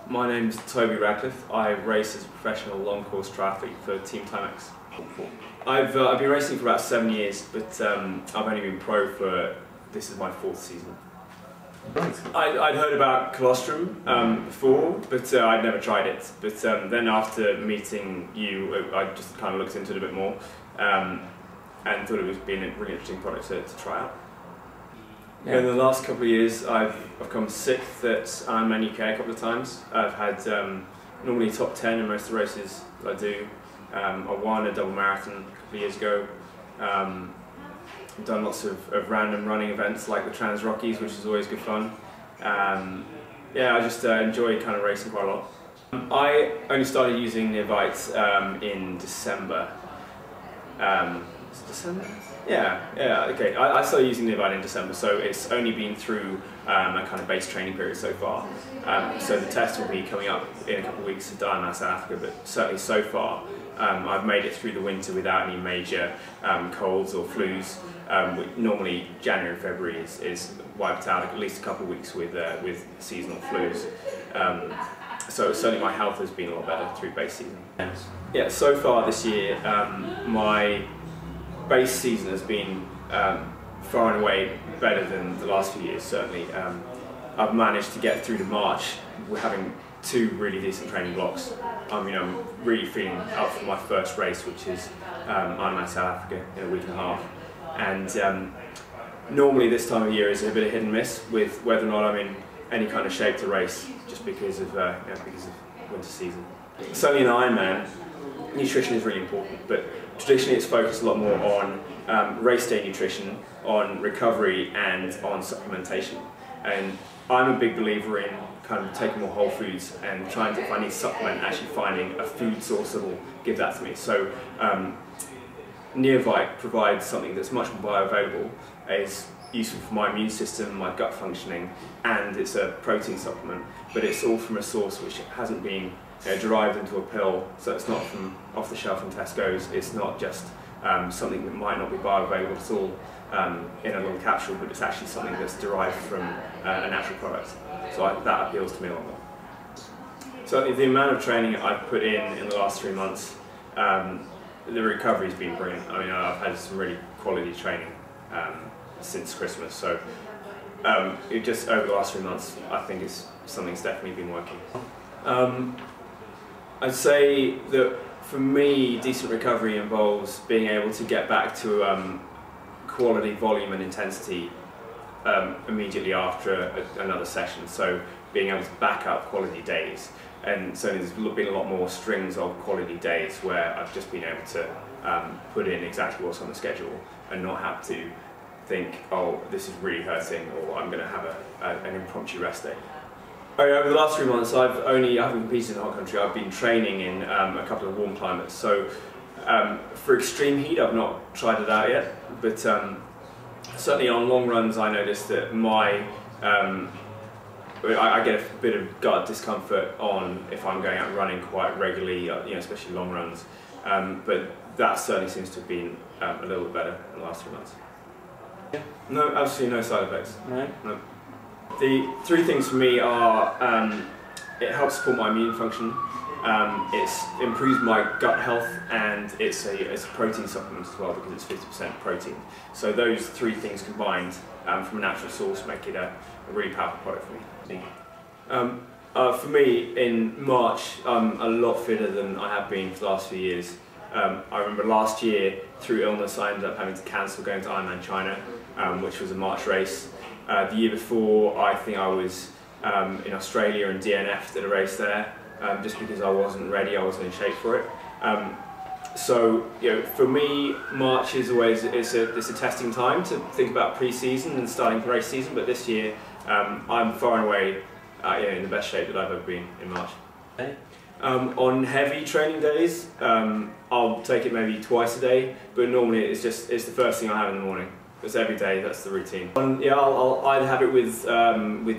My name's Toby Radcliffe. I race as a professional long course triathlete for Team Timex. I've been racing for about 7 years, but I've only been pro for, this is my 4th season. I'd heard about colostrum before, but I'd never tried it. But then after meeting you, I just kind of looked into it a bit more and thought it was being a really interesting product to try out. Yeah. In the last couple of years, I've come 6th at Ironman UK a couple of times. I've had normally top 10 in most of the races that I do. I won a double marathon a couple of years ago. I've done lots of random running events like the Trans Rockies, which is always good fun. Yeah, I just enjoy kind of racing quite a lot. I only started using Neovite in December. Is it December? Yeah, okay. I started using Neovite in December, so it's only been through a kind of base training period so far. So the test will be coming up in a couple of weeks to Diamond, South Africa, but certainly so far I've made it through the winter without any major colds or flus. Normally January and February is wiped out at least a couple of weeks with seasonal flus. So certainly my health has been a lot better through base season. Yeah, so far this year my base season has been far and away better than the last few years, certainly. I've managed to get through to March with having 2 really decent training blocks. I'm really feeling up for my first race, which is Ironman South Africa in a week and a half. And normally this time of year is a bit of hit and miss with whether or not I'm in any kind of shape to race, just because of winter season. Certainly in Ironman, nutrition is really important, but traditionally it's focused a lot more on race day nutrition, on recovery and on supplementation. And I'm a big believer in kind of taking more whole foods and trying to, if I need supplement, actually finding a food source that will give that to me. So Neovite provides something that's much more bioavailable, is useful for my immune system, my gut functioning, and it's a protein supplement, but it's all from a source which hasn't been derived into a pill, so it's not from off the shelf in Tesco's. It's not just something that might not be bioavailable at all in a little capsule, but it's actually something that's derived from a natural product. So that appeals to me a lot more. So the amount of training I've put in the last 3 months, the recovery's been brilliant. I mean, I've had some really quality training since Christmas, so just over the last 3 months, I think it's something that's definitely been working. I'd say that for me, decent recovery involves being able to get back to quality, volume and intensity immediately after another session, so being able to back up quality days. And so there's been a lot more strings of quality days where I've just been able to put in exactly what's on the schedule and not have to think, oh, this is really hurting, or I'm going to have an impromptu rest day. Over the last 3 months, I haven't competed in the hot country. I've been training in a couple of warm climates. So for extreme heat, I've not tried it out yet. But certainly on long runs, I noticed that I get a bit of gut discomfort if I'm going out running quite regularly, especially long runs. But that certainly seems to have been a little bit better in the last 3 months. Yeah. No, absolutely no side effects. No. The 3 things for me are, it helps support my immune function, it improves my gut health, and it's a protein supplement as well because it's 50% protein. So those 3 things combined from a natural source make it a really powerful product for me. For me, in March, I'm a lot fitter than I have been for the last few years. I remember last year, through illness, I ended up having to cancel going to Ironman China, which was a March race. The year before, I think I was in Australia and DNF'd at a race there, just because I wasn't ready, I wasn't in shape for it. So, for me, March is always it's a testing time to think about pre-season and starting the race season. But this year, I'm far and away in the best shape that I've ever been in March. On heavy training days, I'll take it maybe twice a day, but normally it's the first thing I have in the morning. It's every day, that's the routine. Yeah, I'll either have it with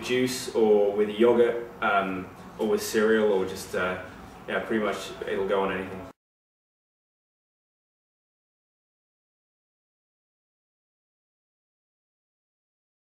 juice or with yogurt, or with cereal, or just, pretty much it'll go on anything.